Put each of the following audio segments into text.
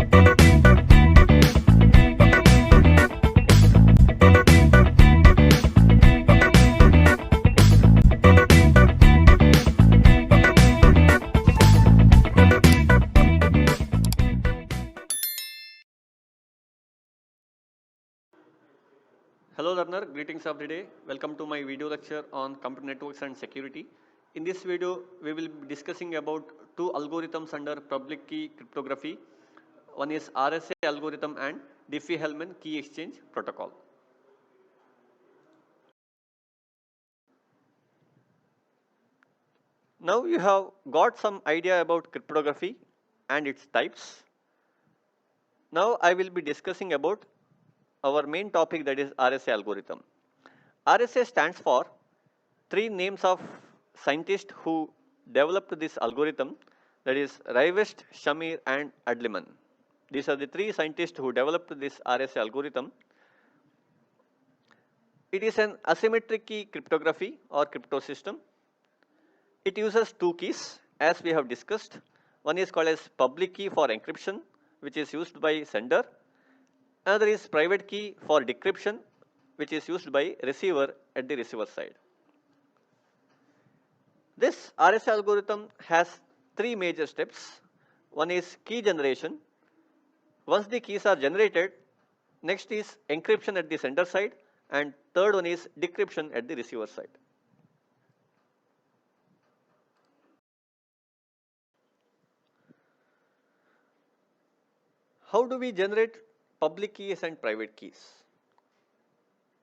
Hello learner, greetings of the day. Welcome to my video lecture on computer networks and security. In this video, we will be discussing about two algorithms under public key cryptography. One is RSA algorithm and Diffie-Hellman key exchange protocol. Now you have got some idea about cryptography and its types. Now I will be discussing about our main topic, that is RSA algorithm. RSA stands for three names of scientists who developed this algorithm, that is Rivest, Shamir and Adleman. These are the three scientists who developed this RSA algorithm. It is an asymmetric key cryptography or crypto system. It uses two keys as we have discussed. One is called as public key for encryption, which is used by sender. Another is private key for decryption, which is used by receiver at the receiver side. This RSA algorithm has three major steps. One is key generation. Once the keys are generated, next is encryption at the sender side, and third one is decryption at the receiver side. How do we generate public keys and private keys?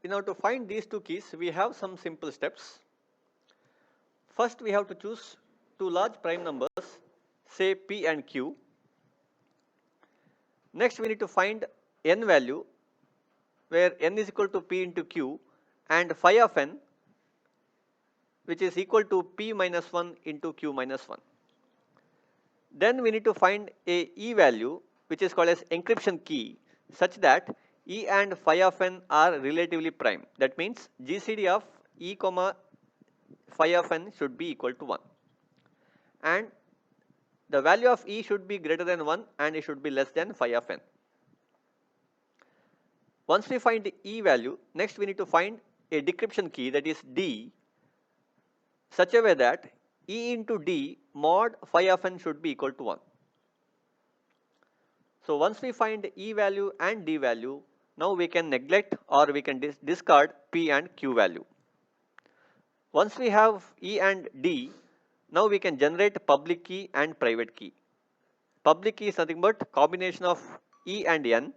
In order to find these two keys, we have some simple steps. First, we have to choose two large prime numbers, say P and Q. Next, we need to find n value, where n is equal to P into Q, and phi of n, which is equal to P minus 1 into Q minus 1. Then we need to find a E value, which is called as encryption key, such that E and phi of n are relatively prime. That means GCD of E comma phi of n should be equal to 1. And the value of E should be greater than 1 and it should be less than phi of n. Once we find the E value, next we need to find a decryption key, that is D, such a way that E into D mod phi of n should be equal to 1. So once we find E value and D value, now we can neglect or we can discard P and Q value. Once we have E and D, now we can generate public key and private key. Public key is nothing but combination of E and N,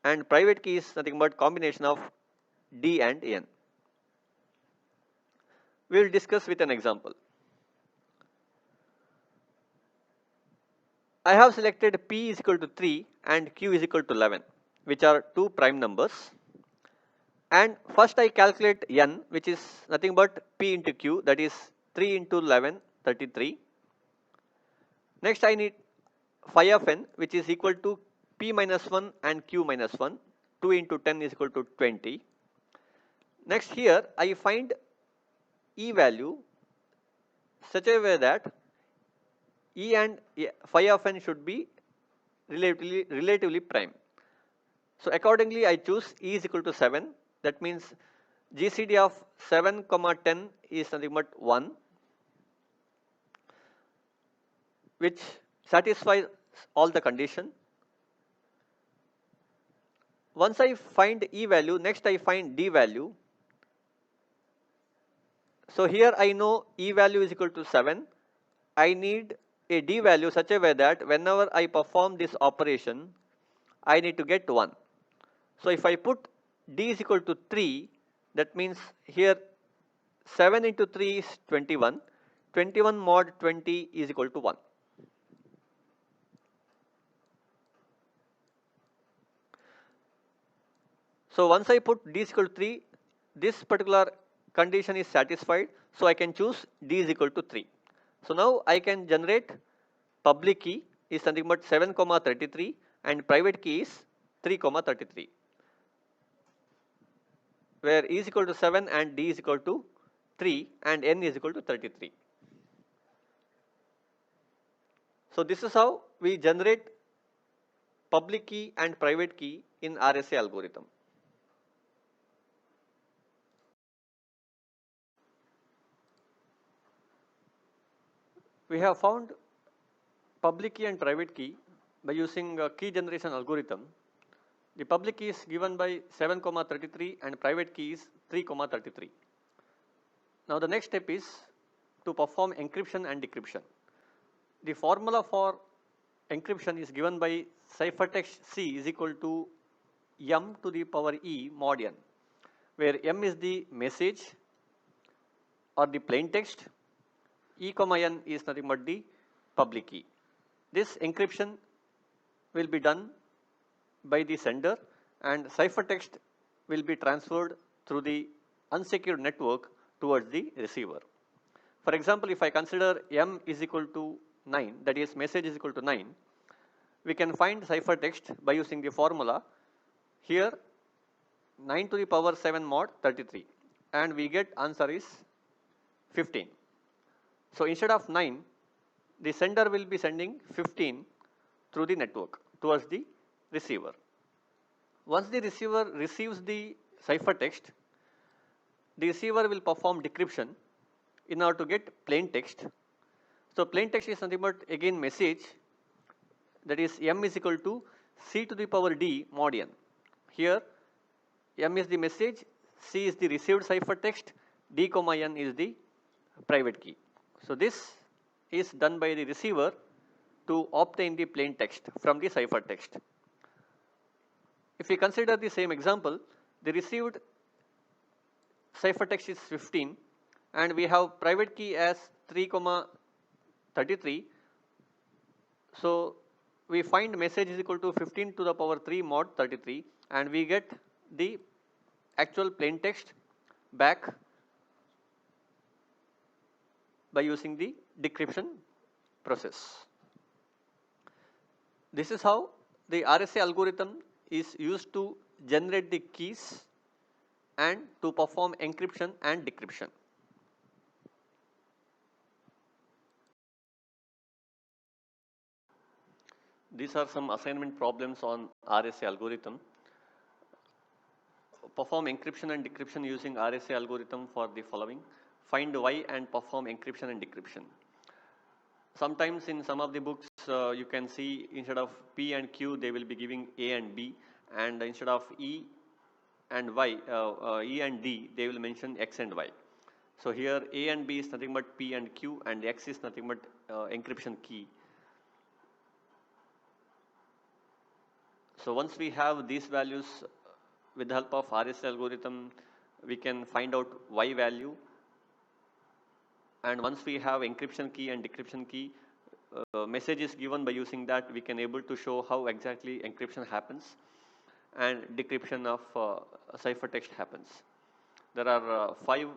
and private key is nothing but combination of D and N. We will discuss with an example. I have selected P is equal to 3 and Q is equal to 11, which are two prime numbers. And first I calculate N, which is nothing but P into Q, that is 3 into 11, 33. Next I need phi of n, which is equal to P minus 1 and Q minus 1. 2 into 10 is equal to 20. Next here I find E value such a way that E and phi of n should be relatively prime. So accordingly I choose E is equal to 7. That means GCD of 7 comma 10 is nothing but 1, which satisfies all the condition. Once I find E value, next I find D value. So here I know E value is equal to 7. I need a D value such a way that whenever I perform this operation, I need to get 1. So if I put D is equal to 3, that means here 7 into 3 is 21. 21 mod 20 is equal to 1. So once I put D is equal to 3, this particular condition is satisfied. So I can choose D is equal to 3. So now I can generate public key is something but 7 comma 33 and private key is 3 comma 33, where E is equal to 7 and D is equal to 3 and N is equal to 33. So this is how we generate public key and private key in RSA algorithm. We have found public key and private key by using a key generation algorithm. The public key is given by 7,33 and private key is 3,33. Now the next step is to perform encryption and decryption. The formula for encryption is given by ciphertext C is equal to m to the power e mod n, where m is the message or the plain text, e comma n is nothing but the public key. This encryption will be done by the sender and ciphertext will be transferred through the unsecured network towards the receiver. For example, if I consider m is equal to 9, that is message is equal to 9, we can find ciphertext by using the formula here 9 to the power 7 mod 33 and we get answer is 15. So instead of 9, the sender will be sending 15 through the network towards the receiver. Once the receiver receives the ciphertext, the receiver will perform decryption in order to get plain text. So plain text is nothing but again message, that is m is equal to c to the power d mod n. Here m is the message, c is the received ciphertext, d comma n is the private key. So this is done by the receiver to obtain the plain text from the ciphertext. If we consider the same example, the received ciphertext is 15 and we have private key as 3,33. So we find message is equal to 15 to the power 3 mod 33 and we get the actual plain text back by using the decryption process. This is how the RSA algorithm is used to generate the keys and to perform encryption and decryption. These are some assignment problems on RSA algorithm. Perform encryption and decryption using RSA algorithm for the following. Find y and perform encryption and decryption. Sometimes in some of the books you can see instead of P and Q they will be giving A and B, and instead of E and Y, E and D they will mention X and Y. So here A and B is nothing but P and Q and X is nothing but encryption key. So once we have these values with the help of RSA algorithm, we can find out Y value, and once we have encryption key and decryption key, message is given by using that we can able to show how exactly encryption happens and decryption of ciphertext happens. There are 5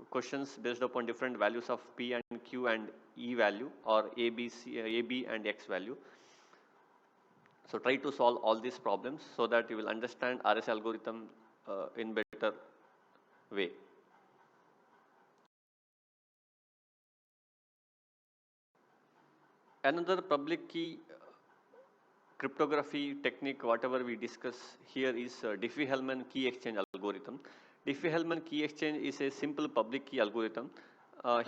questions based upon different values of P and Q and E value or A, B, and X value. So try to solve all these problems so that you will understand RSA algorithm in better way. Another public key cryptography technique whatever we discuss here is Diffie-Hellman key exchange algorithm. Diffie-Hellman key exchange is a simple public key algorithm.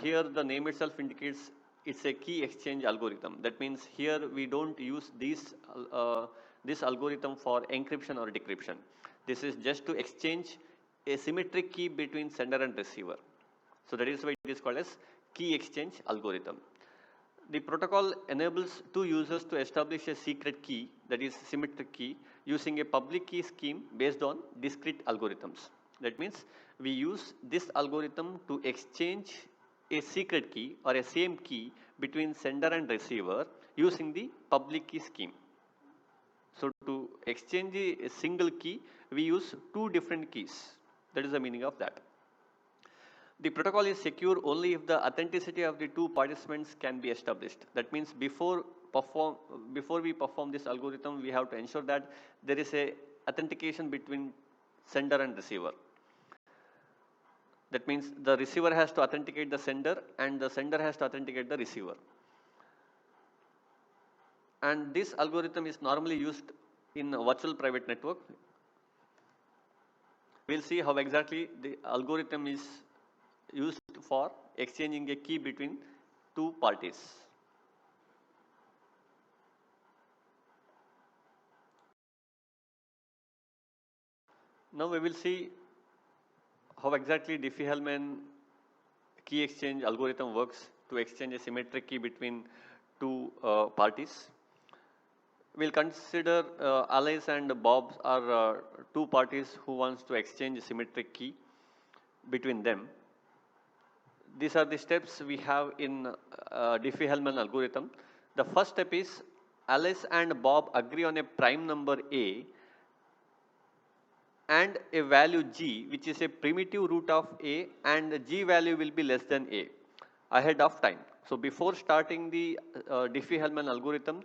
Here the name itself indicates it's a key exchange algorithm. That means here we don't use this algorithm for encryption or decryption. This is just to exchange a symmetric key between sender and receiver. So that is why it is called as key exchange algorithm. The protocol enables two users to establish a secret key, that is symmetric key, using a public key scheme based on discrete algorithms. That means we use this algorithm to exchange a secret key or a same key between sender and receiver using the public key scheme. So to exchange a single key, we use 2 different keys. That is the meaning of that. The protocol is secure only if the authenticity of the 2 participants can be established. That means before we perform this algorithm, we have to ensure that there is a authentication between sender and receiver. That means the receiver has to authenticate the sender and the sender has to authenticate the receiver. And this algorithm is normally used in a virtual private network, we'll see how exactly the algorithm is used for exchanging a key between two parties. Now we will see how exactly Diffie-Hellman key exchange algorithm works to exchange a symmetric key between two parties. We'll consider Alice and Bob are two parties who wants to exchange a symmetric key between them. These are the steps we have in Diffie-Hellman algorithm. The first step is Alice and Bob agree on a prime number A and a value G, which is a primitive root of A, and the G value will be less than A ahead of time. So before starting the Diffie-Hellman algorithm,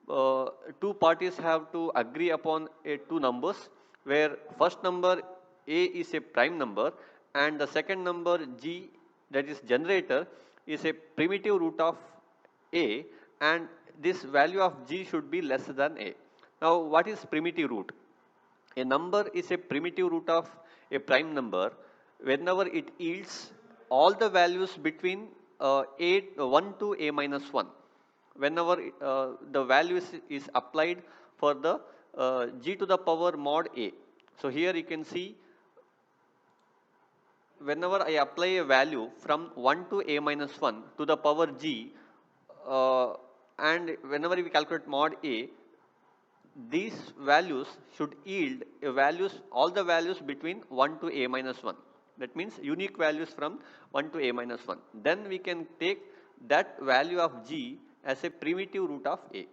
two parties have to agree upon two numbers where first number A is a prime number and the second number G, that is generator, is a primitive root of A, and this value of G should be less than A. Now what is primitive root? A number is a primitive root of a prime number whenever it yields all the values between 1 to a minus 1. Whenever the value is applied for the g to the power mod a. So here you can see whenever I apply a value from 1 to a minus 1 to the power g, and whenever we calculate mod a, these values should yield all the values between 1 to a minus 1. That means unique values from 1 to a minus 1. Then we can take that value of g as a primitive root of a.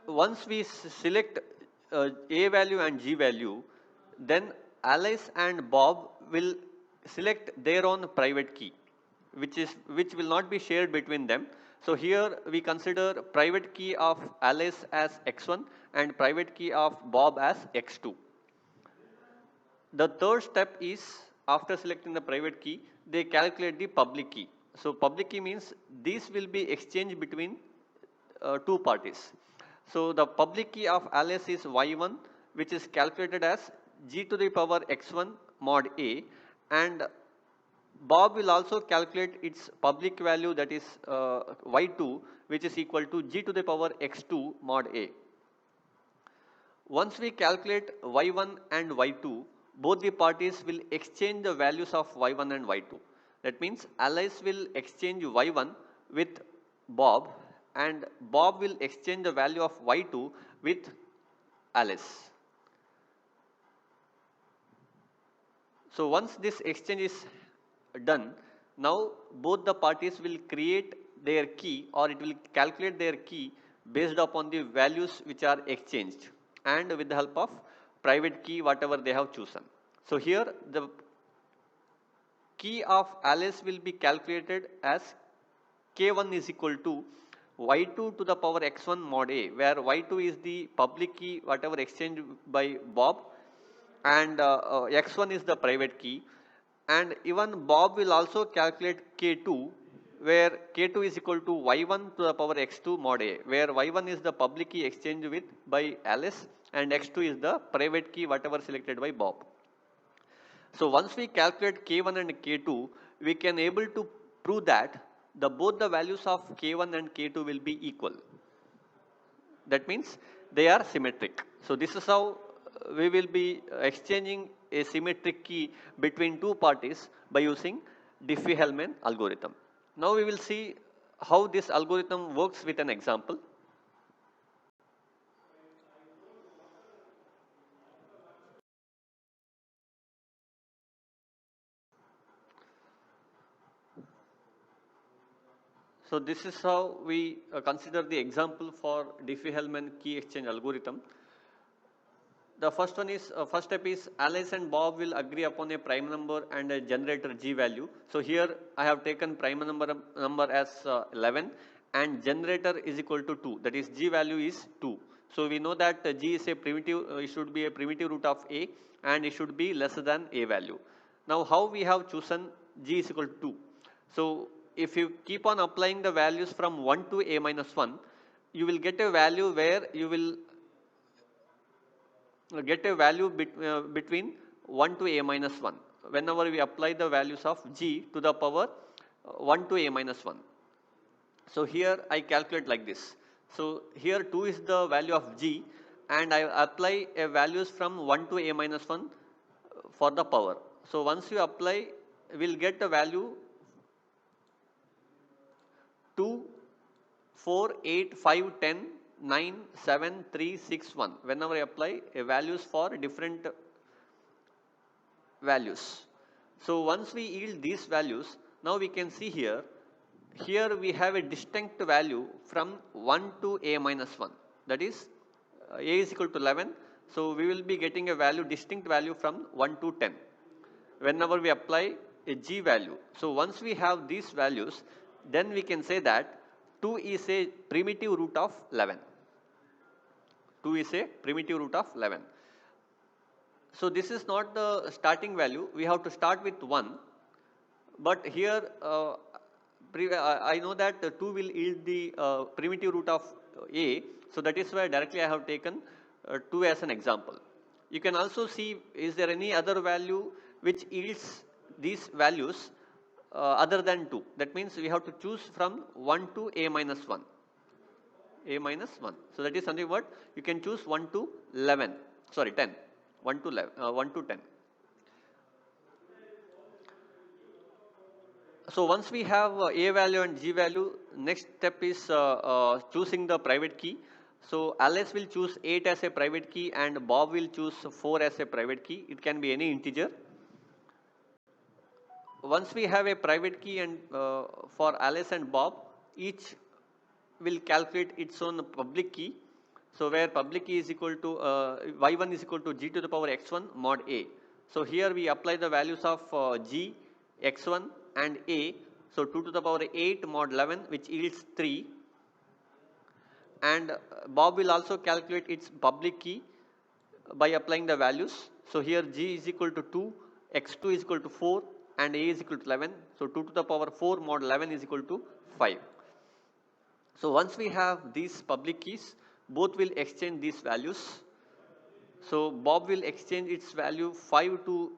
Once we select a value and g value, then Alice and Bob will select their own private key, which will not be shared between them. So here we consider private key of Alice as x1 and private key of Bob as x2. The third step is, after selecting the private key, they calculate the public key. So public key means these will be exchanged between two parties. So the public key of Alice is y1, which is calculated as g to the power x1 mod a, and Bob will also calculate its public value, that is y2, which is equal to g to the power x2 mod a. Once we calculate y1 and y2, both the parties will exchange the values of y1 and y2. That means Alice will exchange y1 with Bob and Bob will exchange the value of y2 with Alice. So once this exchange is done, now both the parties will create their key, or it will calculate their key based upon the values which are exchanged and with the help of private key whatever they have chosen. So here the key of Alice will be calculated as k1 is equal to y2 to the power x1 mod a, where y2 is the public key whatever exchanged by Bob and x1 is the private key, and even Bob will also calculate k2 where k2 is equal to y1 to the power x2 mod a, where y1 is the public key exchanged with by Alice and x2 is the private key whatever selected by Bob. So once we calculate k1 and k2, we can able to prove that both the values of k1 and k2 will be equal. That means they are symmetric. So this is how we will be exchanging a symmetric key between two parties by using Diffie-Hellman algorithm. Now we will see how this algorithm works with an example. So this is how we consider the example for Diffie-Hellman key exchange algorithm. The first one is, first step is Alice and Bob will agree upon a prime number and a generator G value. So here I have taken prime number as 11 and generator is equal to 2, that is G value is 2. So we know that G is a primitive, it should be a primitive root of A and it should be less than A value. Now how we have chosen G is equal to 2? So if you keep on applying the values from 1 to a minus 1, you will get a value where you will get a value between 1 to a minus 1 whenever we apply the values of g to the power 1 to a minus 1. So here I calculate like this. So here 2 is the value of g, and I apply a values from 1 to a minus 1 for the power. So once you apply, we'll get a value 2, 4, 8, 5, 10, 9, 7, 3, 6, 1 whenever I apply a values for different values. So once we yield these values, now we can see here, we have a distinct value from 1 to a minus 1, that is a is equal to 11. So we will be getting a value, distinct value from 1 to 10 whenever we apply a g value. So once we have these values, then we can say that 2 is a primitive root of 11. 2 is a primitive root of 11. So this is not the starting value, we have to start with 1, but here I know that 2 will yield the primitive root of a, so that is why directly I have taken 2 as an example. You can also see, is there any other value which yields these values other than 2? That means we have to choose from 1 to a minus 1. A minus 1. So that is something what you can choose 1 to 11, sorry 10, 1 to 11, 1 to 10. So once we have a value and g value, next step is choosing the private key. So Alice will choose 8 as a private key and Bob will choose 4 as a private key. It can be any integer. Once we have a private key and for Alice and Bob, each will calculate its own public key. So where public key is equal to y1 is equal to g to the power x1 mod a. So here we apply the values of g, x1 and a. So 2 to the power 8 mod 11, which yields 3, and Bob will also calculate its public key by applying the values. So here g is equal to 2, x2 is equal to 4 and a is equal to 11. So 2 to the power 4 mod 11 is equal to 5. So once we have these public keys, both will exchange these values. So Bob will exchange its value 5 to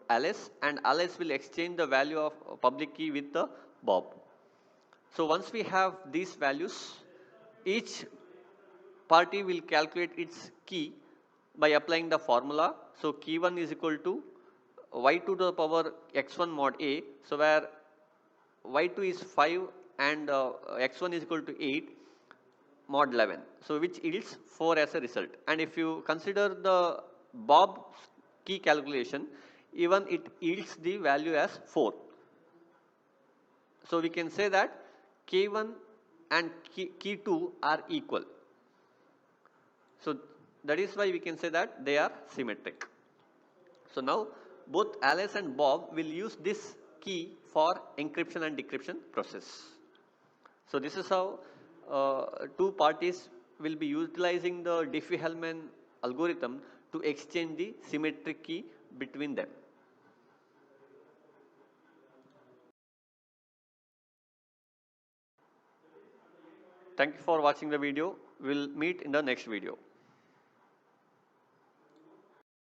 Alice, and Alice will exchange the value of public key with the Bob. So once we have these values, each party will calculate its key by applying the formula. So key 1 is equal to y2 to the power x1 mod a. So where y2 is 5 and x1 is equal to 8 mod 11. So which yields 4 as a result. And if you consider the Bob's key calculation, even it yields the value as 4. So we can say that K1 and key 2 are equal. So that is why we can say that they are symmetric. So now both Alice and Bob will use this key for encryption and decryption process. So this is how two parties will be utilizing the Diffie-Hellman algorithm to exchange the symmetric key between them. Thank you for watching the video. We'll meet in the next video.